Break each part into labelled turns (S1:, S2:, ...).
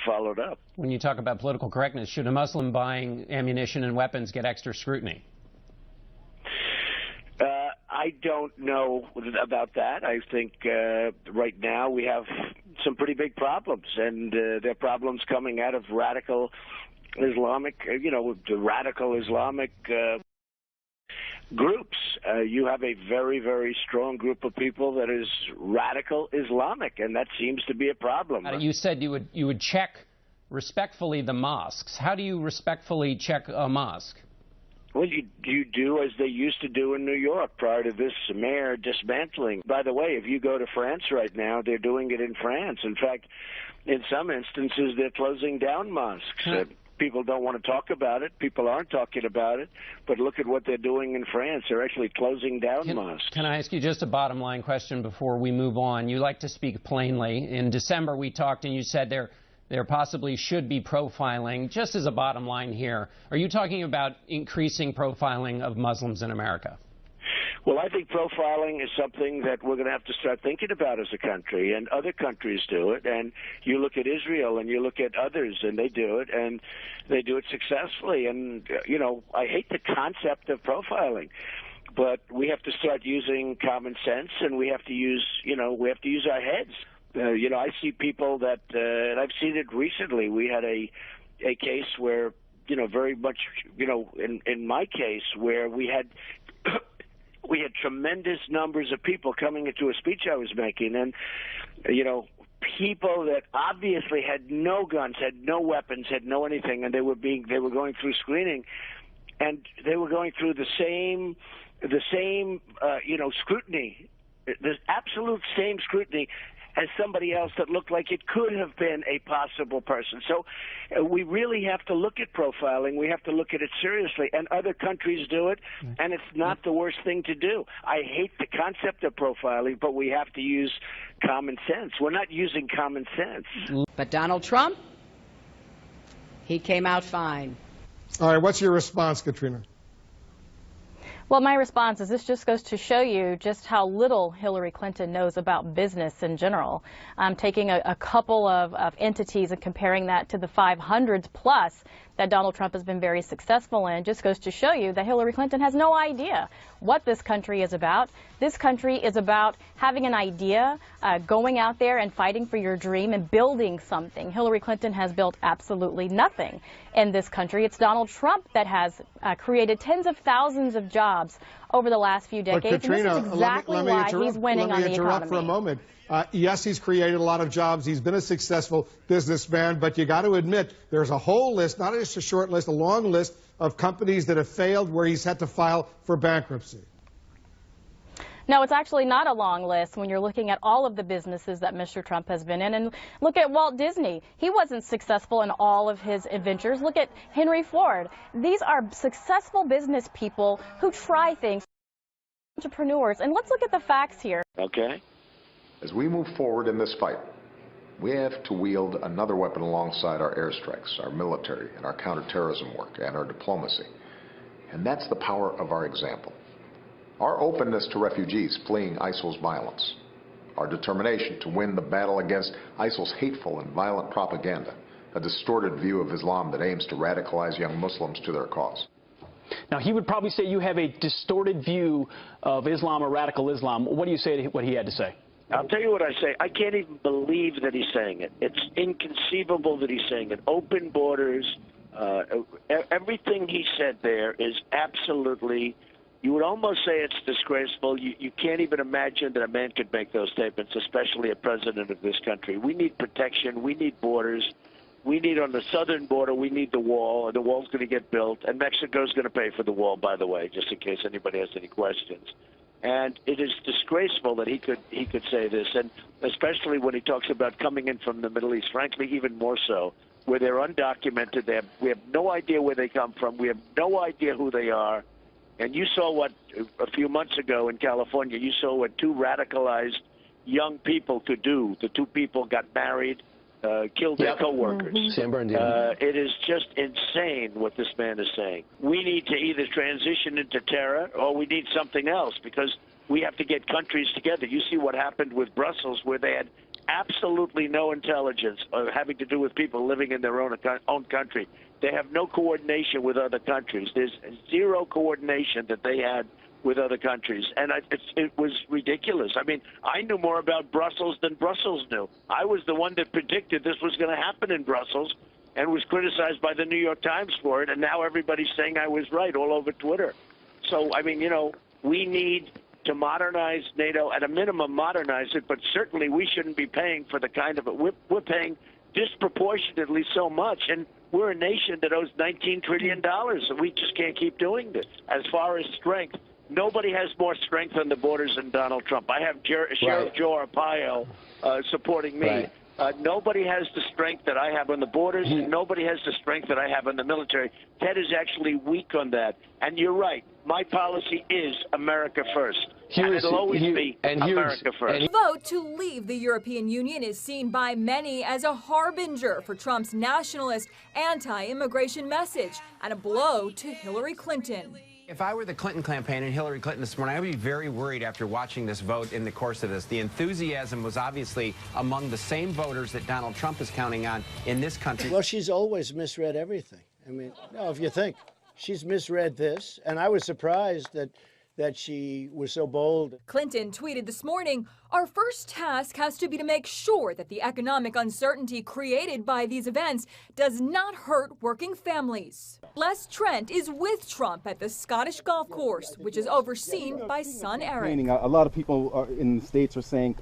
S1: followed up.
S2: When you talk about political correctness, should a Muslim buying ammunition and weapons get extra scrutiny?
S1: I don't know about that. I think right now we have some pretty big problems, and there are problems coming out of radical Islamic, the radical Islamic groups. You have a very, very strong group of people that is radical Islamic, and that seems to be a problem.
S2: You said you would check respectfully the mosques. How do you respectfully check a mosque?
S1: Well, you do as they used to do in New York prior to this mayor dismantling. By the way, if you go to France right now, they're doing it in France. In fact, in some instances, they're closing down mosques. People don't want to talk about it. People aren't talking about it. But look at what they're doing in France. They're actually closing down mosques.
S2: Can I ask you just a bottom line question before we move on? You like to speak plainly. In December, we talked and you said there possibly should be profiling. Just as a bottom line here, are you talking about increasing profiling of Muslims in America?
S1: Well, I think profiling is something that we're going to have to start thinking about as a country, and other countries do it. And you look at Israel and you look at others, and they do it, and they do it successfully. And, I hate the concept of profiling, but we have to start using common sense, and we have to use our heads. I see people that, and I've seen it recently. We had a case where, very much, in my case, where we had tremendous numbers of people coming into a speech I was making, and, people that obviously had no guns, had no weapons, had no anything, and they were going through screening, and they were going through the same scrutiny, the absolute same scrutiny as somebody else that looked like it could have been a possible person. So we really have to look at profiling. We have to look at it seriously. And other countries do it, and it's not the worst thing to do. I hate the concept of profiling, but we have to use common sense. We're not using common sense.
S3: But Donald Trump, he came out fine.
S4: All right, what's your response, Katrina?
S5: Well, my response is this just goes to show you just how little Hillary Clinton knows about business in general. Taking a couple of entities and comparing that to the 500s plus that Donald Trump has been very successful in just goes to show you that Hillary Clinton has no idea what this country is about. This country is about having an idea, going out there and fighting for your dream and building something. Hillary Clinton has built absolutely nothing in this country. It's Donald Trump that has created tens of thousands of jobs over the last few decades.
S4: But Katrina,
S5: and this is exactly why he's winning on the economy.
S4: Let me interrupt for a moment. Yes, he's created a lot of jobs. He's been a successful businessman, but you got to admit there's a whole list, not just a short list, a long list of companies that have failed where he's had to file for bankruptcy.
S5: No, it's actually not a long list when you're looking at all of the businesses that Mr. Trump has been in. And look at Walt Disney. He wasn't successful in all of his adventures. Look at Henry Ford. These are successful business people who try things, entrepreneurs. And let's look at the facts here.
S1: Okay.
S6: As we move forward in this fight, we have to wield another weapon alongside our airstrikes, our military, and our counterterrorism work, and our diplomacy. And that's the power of our example. Our openness to refugees fleeing ISIL's violence. Our determination to win the battle against ISIL's hateful and violent propaganda, a distorted view of Islam that aims to radicalize young Muslims to their cause.
S7: Now, he would probably say you have a distorted view of Islam or radical Islam. What do you say to what he had to say?
S1: I'll tell you what I say. I can't even believe that he's saying it. It's inconceivable that he's saying it. Open borders, everything he said there is absolutely, you would almost say it's disgraceful. You can't even imagine that a man could make those statements, especially a president of this country. We need protection. We need borders. We need on the southern border, we need the wall. The wall's going to get built, and Mexico's going to pay for the wall, by the way, just in case anybody has any questions. And it is disgraceful that he could say this, and especially when he talks about coming in from the Middle East, frankly, even more so, where they're undocumented. We have no idea where they come from. We have no idea who they are. And you saw what, a few months ago in California, you saw what two radicalized young people could do. The two people got married, killed their co-workers.
S7: San Bernardino.
S1: It is just insane what this man is saying. We need to either transition into terror or we need something else, because we have to get countries together. You see what happened with Brussels, where they had absolutely no intelligence having to do with people living in their own country. They have no coordination with other countries. There's zero coordination that they had with other countries, and it was ridiculous. I mean, I knew more about Brussels than Brussels knew. I was the one that predicted this was going to happen in Brussels and was criticized by the New York Times for it, and now everybody's saying I was right all over Twitter. So, I mean, we need to modernize NATO, at a minimum modernize it, but certainly we shouldn't be paying for the kind of it. We're paying disproportionately so much, and we're a nation that owes $19 trillion, and we just can't keep doing this. As far as strength, nobody has more strength on the borders than Donald Trump. I have Sheriff Joe Arpaio supporting me. Right. Nobody has the strength that I have on the borders, and nobody has the strength that I have in the military. Ted is actually weak on that. And you're right. My policy is America first. And it'll always be America first.
S8: The vote to leave the European Union is seen by many as a harbinger for Trump's nationalist, anti-immigration message and a blow to Hillary Clinton.
S9: If I were the Clinton campaign and Hillary Clinton this morning, I would be very worried after watching this vote in the course of this. The enthusiasm was obviously among the same voters that Donald Trump is counting on in this country.
S10: Well, she's always misread everything. I mean, no, if you think, she's misread this, and I was surprised that she was so bold.
S8: Clinton tweeted this morning, "Our first task has to be to make sure that the economic uncertainty created by these events does not hurt working families." Les Trent is with Trump at the Scottish golf course, which is overseen by son Eric.
S11: A lot of people in the States are saying,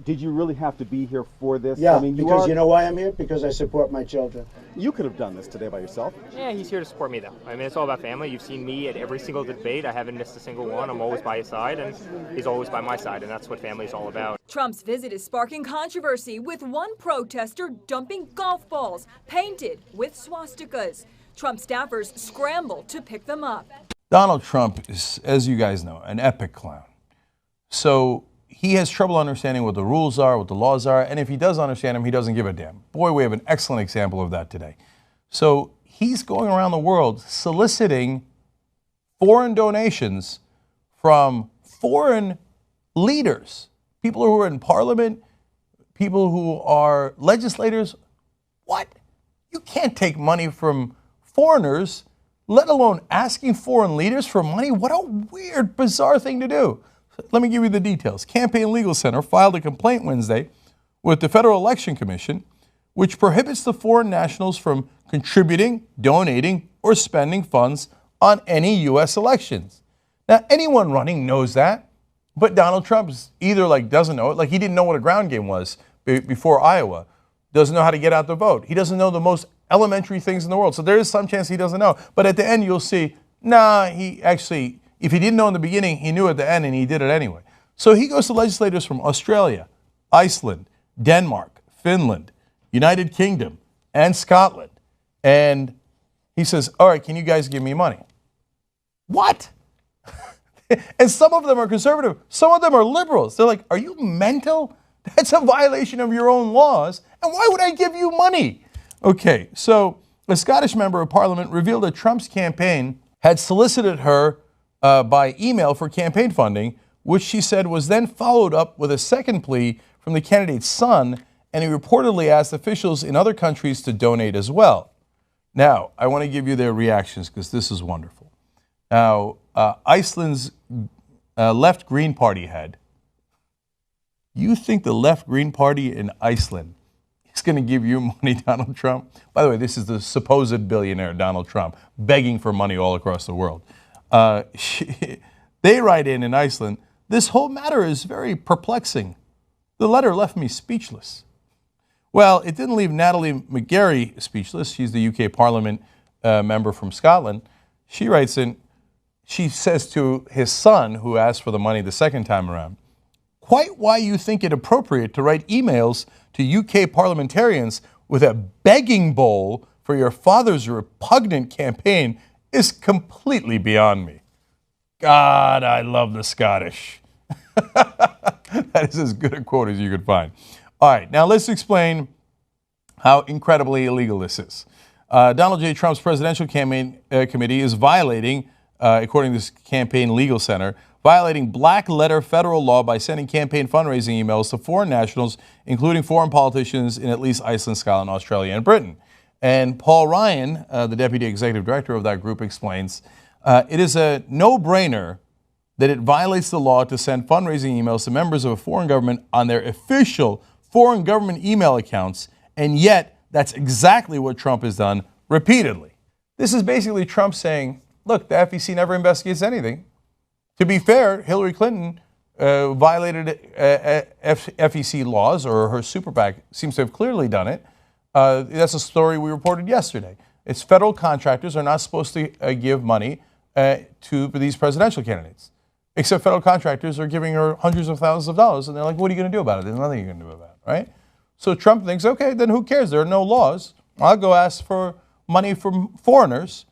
S11: did you really have to be here for this?
S10: Yeah,
S11: I mean,
S10: because you know why I'm here? Because I support my children.
S11: You could have done this today by yourself.
S12: Yeah, he's here to support me, though. I mean, it's all about family. You've seen me at every single debate. I haven't missed a single one. I'm always by his side, and he's always by my side, and that's what family is all about.
S8: Trump's visit is sparking controversy, with one protester dumping golf balls painted with swastikas. Trump staffers scramble to pick them up.
S13: Donald Trump is, as you guys know, an epic clown. So he has trouble understanding what the rules are, what the laws are, and if he does understand them, he doesn't give a damn. Boy, we have an excellent example of that today. So he's going around the world soliciting foreign donations from foreign leaders, people who are in parliament, people who are legislators. What? You can't take money from foreigners, let alone asking foreign leaders for money. What a weird, bizarre thing to do. Let me give you the details. Campaign Legal Center filed a complaint Wednesday with the Federal Election Commission, which prohibits the foreign nationals from contributing, donating, or spending funds on any U.S. elections. Now, anyone running knows that, but Donald Trump either doesn't know it, like he didn't know what a ground game was before Iowa, doesn't know how to get out the vote. He doesn't know the most elementary things in the world. So there is some chance he doesn't know. But at the end, you'll see, he actually, if he didn't know in the beginning, he knew at the end and he did it anyway. So he goes to legislators from Australia, Iceland, Denmark, Finland, United Kingdom, and Scotland. And he says, all right, can you guys give me money? What? And some of them are conservative. Some of them are liberals. They're like, are you mental? That's a violation of your own laws. And why would I give you money? Okay, so a Scottish member of parliament revealed that Trump's campaign had solicited her by email for campaign funding, which she said was then followed up with a second plea from the candidate's son, and he reportedly asked officials in other countries to donate as well. Now, I want to give you their reactions because this is wonderful. Now, Iceland's Left Green Party head, you think the Left Green Party in Iceland is going to give you money, Donald Trump? By the way, this is the supposed billionaire, Donald Trump, begging for money all across the world. They write in Iceland, this whole matter is very perplexing. The letter left me speechless. Well, it didn't leave Natalie McGarry speechless. She's the UK Parliament member from Scotland. She writes in, she says to his son, who asked for the money the second time around, quite why you think it appropriate to write emails to UK parliamentarians with a begging bowl for your father's repugnant campaign is completely beyond me. God, I love the Scottish. That is as good a quote as you could find. All right, now let's explain how incredibly illegal this is. Donald J. Trump's presidential campaign committee is violating according to this Campaign Legal Center, violating black-letter federal law by sending campaign fundraising emails to foreign nationals, including foreign politicians in at least Iceland, Scotland, Australia, and Britain. And Paul Ryan, the deputy executive director of that group, explains, it is a no-brainer that it violates the law to send fundraising emails to members of a foreign government on their official foreign government email accounts, and yet that's exactly what Trump has done repeatedly. This is basically Trump saying, look, the FEC never investigates anything. To be fair, Hillary Clinton violated FEC laws, or her super PAC seems to have clearly done it. That's a story we reported yesterday. It's federal contractors are not supposed to give money to these presidential candidates, except federal contractors are giving her hundreds of thousands of dollars, and they're like, what are you going to do about it? There's nothing you're going to do about it, right? So Trump thinks, okay, then who cares? There are no laws. I'll go ask for money from foreigners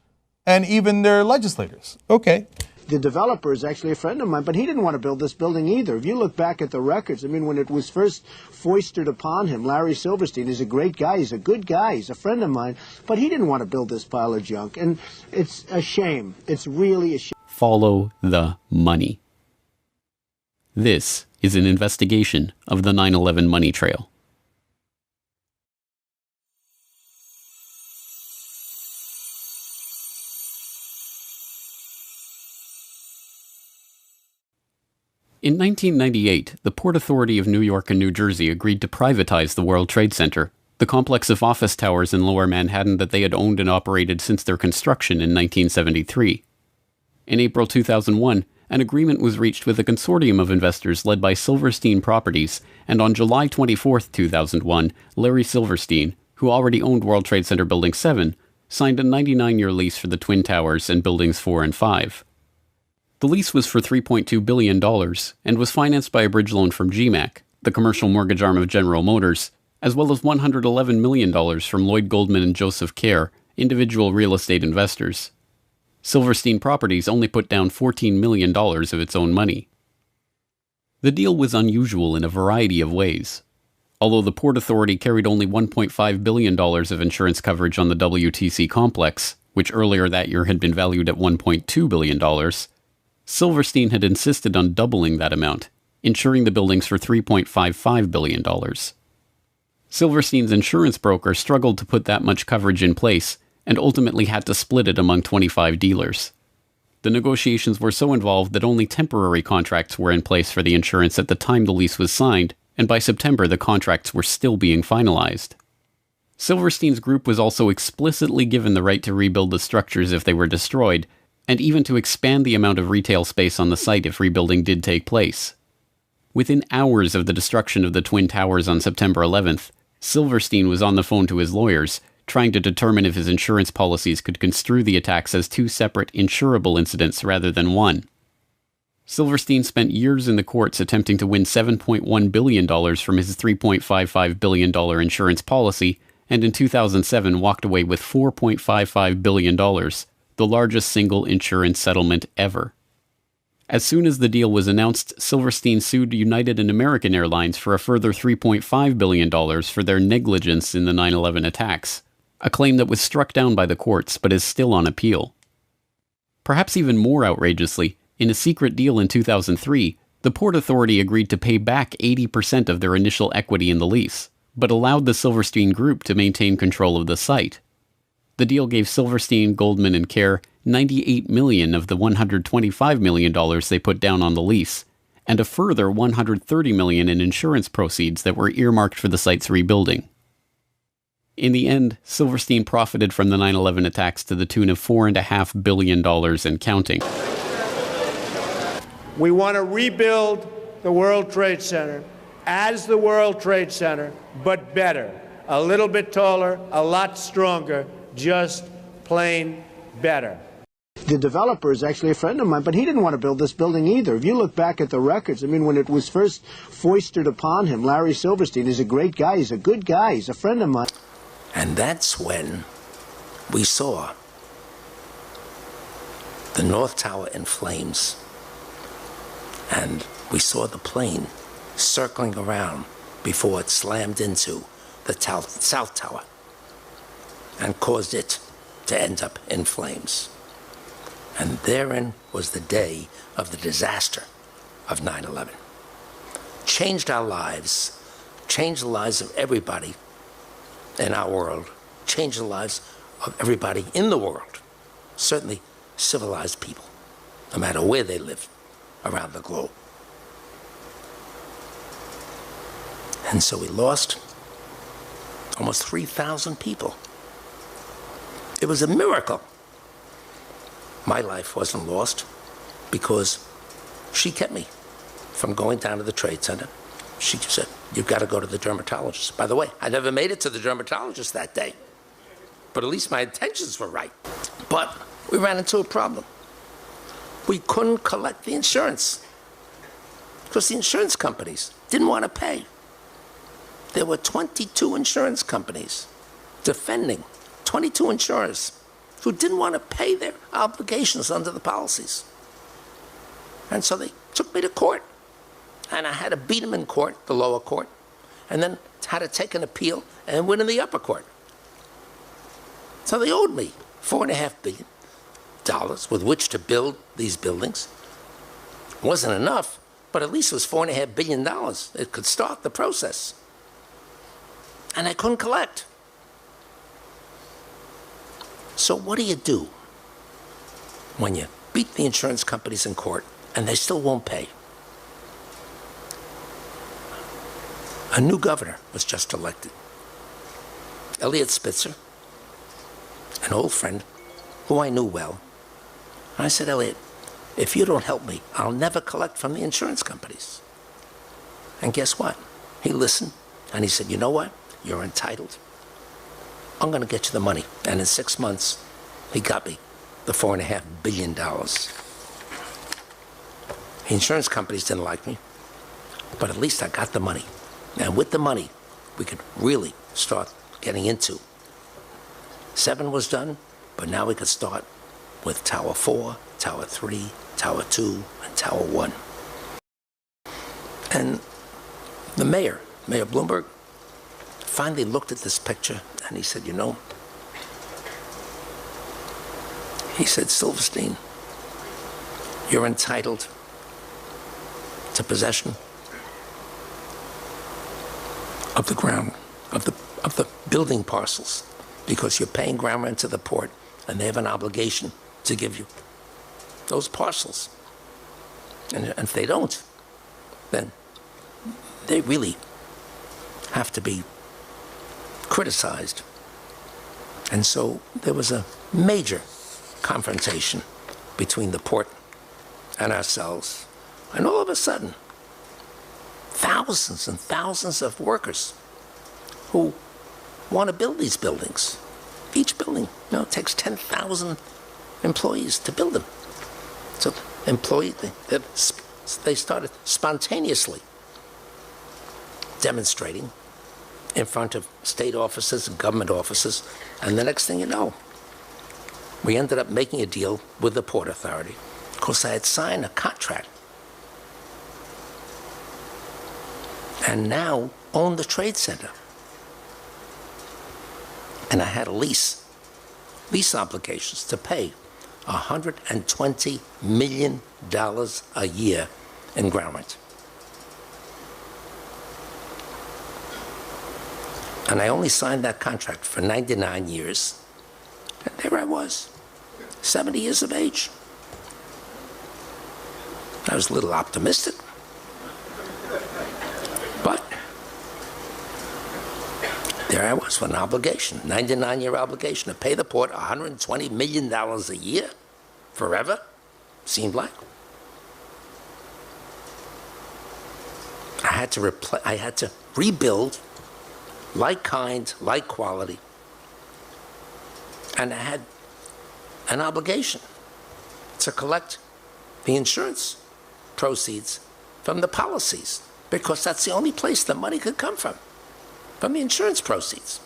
S13: and even their legislators. Okay.
S10: The developer is actually a friend of mine, but he didn't want to build this building either. If you look back at the records, I mean, when it was first foisted upon him, Larry Silverstein is a great guy. He's a good guy. He's a friend of mine, but he didn't want to build this pile of junk. And it's a shame. It's really a shame.
S14: Follow the money. This is an investigation of the 9/11 money trail. In 1998, the Port Authority of New York and New Jersey agreed to privatize the World Trade Center, the complex of office towers in Lower Manhattan that they had owned and operated since their construction in 1973. In April 2001, an agreement was reached with a consortium of investors led by Silverstein Properties, and on July 24, 2001, Larry Silverstein, who already owned World Trade Center Building 7, signed a 99-year lease for the Twin Towers and Buildings 4 and 5. The lease was for $3.2 billion and was financed by a bridge loan from GMAC, the commercial mortgage arm of General Motors, as well as $111 million from Lloyd Goldman and Joseph Kerr, individual real estate investors. Silverstein Properties only put down $14 million of its own money. The deal was unusual in a variety of ways. Although the Port Authority carried only $1.5 billion of insurance coverage on the WTC complex, which earlier that year had been valued at $1.2 billion, Silverstein had insisted on doubling that amount, insuring the buildings for $3.55 billion. Silverstein's insurance broker struggled to put that much coverage in place and ultimately had to split it among 25 dealers. The negotiations were so involved that only temporary contracts were in place for the insurance at the time the lease was signed, and by September the contracts were still being finalized. Silverstein's group was also explicitly given the right to rebuild the structures if they were destroyed, and even to expand the amount of retail space on the site if rebuilding did take place. Within hours of the destruction of the Twin Towers on September 11th, Silverstein was on the phone to his lawyers, trying to determine if his insurance policies could construe the attacks as two separate insurable incidents rather than one. Silverstein spent years in the courts attempting to win $7.1 billion from his $3.55 billion insurance policy, and in 2007 walked away with $4.55 billion, the largest single insurance settlement ever. As soon as the deal was announced, Silverstein sued United and American Airlines for a further $3.5 billion for their negligence in the 9/11 attacks, a claim that was struck down by the courts but is still on appeal. Perhaps even more outrageously, in a secret deal in 2003, the Port Authority agreed to pay back 80% of their initial equity in the lease, but allowed the Silverstein Group to maintain control of the site. The deal gave Silverstein, Goldman, and Kerr $98 million of the $125 million they put down on the lease, and a further $130 million in insurance proceeds that were earmarked for the site's rebuilding. In the end, Silverstein profited from the 9/11 attacks to the tune of $4.5 billion and counting.
S15: We want to rebuild the World Trade Center as the World Trade Center, but better. A little bit taller, a lot stronger, just plain better.
S10: The developer is actually a friend of mine, but he didn't want to build this building either. If you look back at the records, I mean, when it was first foisted upon him, Larry Silverstein is a great guy. He's a good guy. He's a friend of mine.
S16: And that's when we saw the North Tower in flames. And we saw the plane circling around before it slammed into the South Tower and caused it to end up in flames. And therein was the day of the disaster of 9/11. Changed our lives, changed the lives of everybody in our world, changed the lives of everybody in the world, certainly civilized people, no matter where they live around the globe. And so we lost almost 3,000 people. It was a miracle. My life wasn't lost because she kept me from going down to the Trade Center. She said, "You've got to go to the dermatologist." By the way, I never made it to the dermatologist that day, but at least my intentions were right. But we ran into a problem. We couldn't collect the insurance because the insurance companies didn't want to pay. There were 22 insurance companies defending 22 insurers who didn't want to pay their obligations under the policies. And so they took me to court. And I had to beat them in court, the lower court, and then had to take an appeal and win in the upper court. So they owed me $4.5 billion with which to build these buildings. It wasn't enough, but at least it was $4.5 billion. It could start the process. And I couldn't collect. So what do you do when you beat the insurance companies in court and they still won't pay? A new governor was just elected. Eliot Spitzer, an old friend who I knew well. I said, "Eliot, if you don't help me, I'll never collect from the insurance companies." And guess what? He listened and he said, "You know what? You're entitled. I'm going to get you the money." And in 6 months, he got me the $4.5 billion. The insurance companies didn't like me, but at least I got the money. And with the money, we could really start getting into. 7 was done, but now we could start with Tower 4, Tower 3, Tower 2, and Tower 1. And the mayor, Mayor Bloomberg, finally looked at this picture and he said, "You know," he said, "Silverstein, you're entitled to possession of the ground, of the building parcels, because you're paying ground rent to the port and they have an obligation to give you those parcels. And if they don't, then they really have to be criticized." And so there was a major confrontation between the port and ourselves. And all of a sudden, thousands and thousands of workers who want to build these buildings. Each building, takes 10,000 employees to build them. So they started spontaneously demonstrating in front of state offices and government offices. And the next thing you know, we ended up making a deal with the Port Authority. Of course, I had signed a contract and now own the Trade Center. And I had a lease obligations to pay $120 million a year in ground rent. And I only signed that contract for 99 years. And there I was, 70 years of age. I was a little optimistic. But there I was with an obligation, 99-year obligation to pay the port $120 million a year, forever, seemed like. I had to rebuild, like kind, like quality, and I had an obligation to collect the insurance proceeds from the policies, because that's the only place the money could come from the insurance proceeds.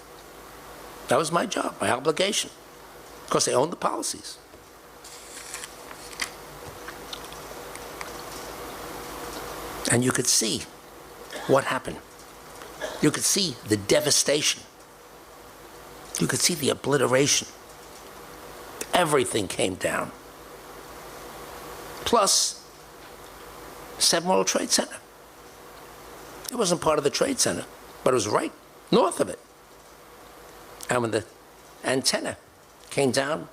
S16: That was my job, my obligation, because they owned the policies. And you could see what happened. You could see the devastation. You could see the obliteration. Everything came down. plus 7 World Trade Center. It wasn't part of the Trade Center, but it was right north of it. And when the antenna came down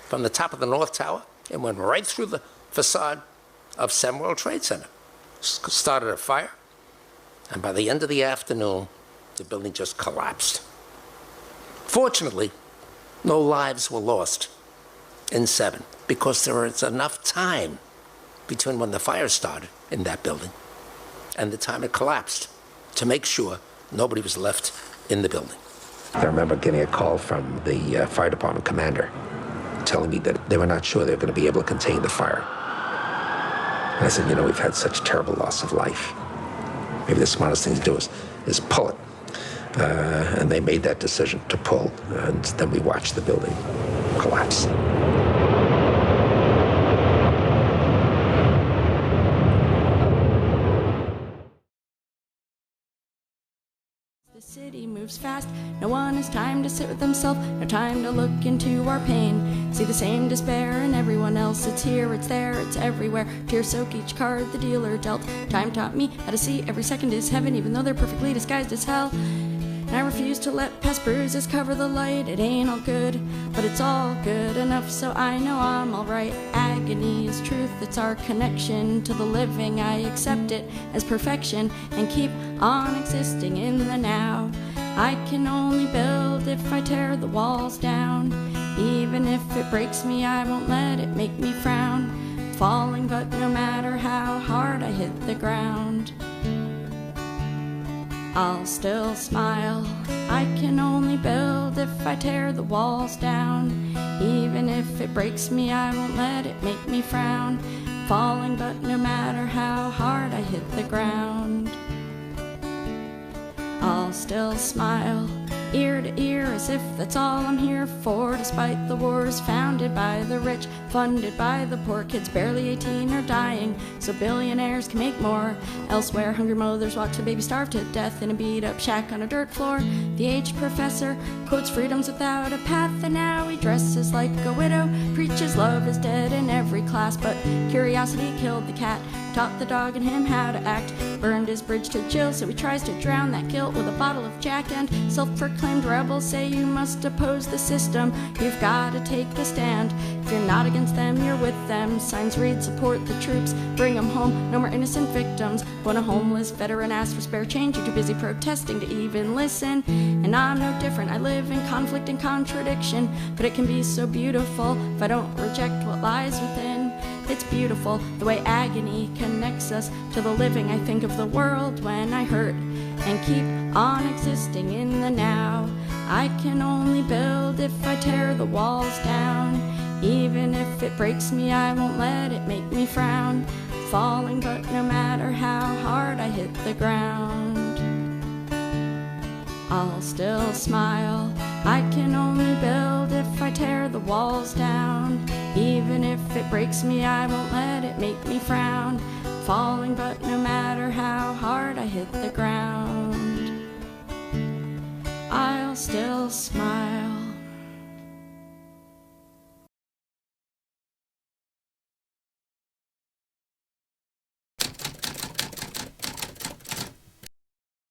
S16: from the top of the North Tower, it went right through the facade of 7 World Trade Center. Started a fire, and by the end of the afternoon, the building just collapsed. Fortunately, no lives were lost in 7 because there was enough time between when the fire started in that building and the time it collapsed to make sure nobody was left in the building. I remember getting a call from the fire department commander telling me that they were not sure they were going to be able to contain the fire. And I said, you know, we've had such terrible loss of life. Maybe the smartest thing to do is pull it. And they made that decision to pull, and then we watched the building collapse.
S17: The city moves fast, no one has time to sit with themselves, no time to look into our pain. See the same despair in everyone else, it's here, it's there, it's everywhere. Tears soak each card the dealer dealt. Time taught me how to see every second is heaven, even though they're perfectly disguised as hell. And I refuse to let past bruises cover the light. It ain't all good, but it's all good enough so I know I'm alright. Agony is truth, it's our connection to the living. I accept it as perfection and keep on existing in the now. I can only build if I tear the walls down. Even if it breaks me, I won't let it make me frown. Falling, but no matter how hard I hit the ground, I'll still smile. I can only build if I tear the walls down. Even if it breaks me, I won't let it make me frown. Falling, but no matter how hard I hit the ground, I'll still smile. Ear to ear, as if that's all I'm here for. Despite the wars founded by the rich, funded by the poor, kids barely 18 are dying, so billionaires can make more. Elsewhere, hungry mothers watch the baby starve to death in a beat-up shack on a dirt floor. The aged professor quotes freedoms without a path, and now he dresses like a widow, preaches love is dead in every class, but curiosity killed the cat, taught the dog in him how to act, burned his bridge to Jill, so he tries to drown that guilt with a bottle of Jack, and self-proclaimed rebels say you must oppose the system, you've gotta take a stand. If you're not against them, you're with them. Signs read, support the troops, bring them home, no more innocent victims. When a homeless veteran asks for spare change, you're too busy protesting to even listen. And I'm no different, I live in conflict and contradiction, but it can be so beautiful if I don't reject what lies within. It's beautiful the way agony connects us to the living. I think of the world when I hurt and keep on existing in the now. I can only build if I tear the walls down. Even if it breaks me, I won't let it make me frown. Falling, but no matter how hard I hit the ground, I'll still smile. I can only build if I tear the walls down. Even if it breaks me, I won't let it make me frown. Falling, but no matter how hard I hit the ground, I'll still smile.